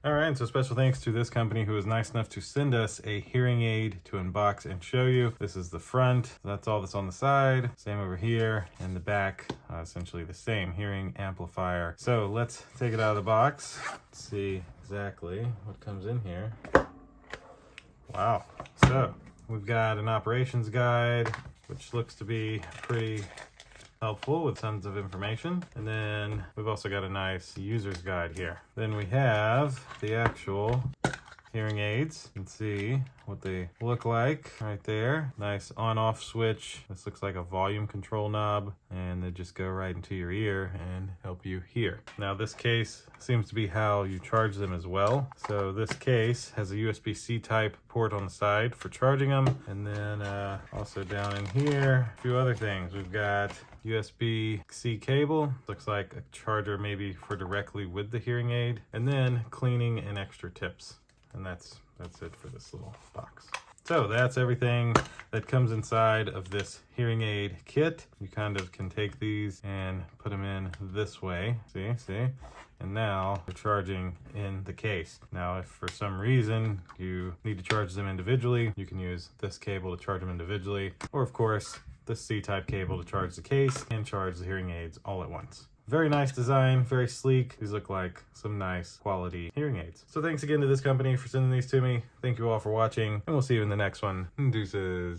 All right, so special thanks to this company who was nice enough to send us a hearing aid to unbox and show you. This is the front. That's all that's on the side. Same over here. And the back, essentially the same hearing amplifier. So let's take it out of the box. Let's see exactly what comes in here. Wow. So we've got an operations guide, which looks to be pretty helpful with tons of information. And then we've also got a nice user's guide here. Then we have the actual hearing aids. You can see what they look like right there. Nice on-off switch. This looks like a volume control knob, and they just go right into your ear and help you hear. Now this case seems to be how you charge them as well. So this case has a USB-C type port on the side for charging them. And then also down in here, a few other things. We've got USB-C cable. Looks like a charger maybe for directly with the hearing aid. And then cleaning and extra tips. And that's it for this little box. So that's everything that comes inside of this hearing aid kit. You kind of can take these and put them in this way. See? And now they're charging in the case. Now, if for some reason you need to charge them individually, you can use this cable to charge them individually. Or of course, this C-type cable to charge the case and charge the hearing aids all at once. Very nice design, very sleek. These look like some nice quality hearing aids. So thanks again to this company for sending these to me. Thank you all for watching, and we'll see you in the next one. Deuces.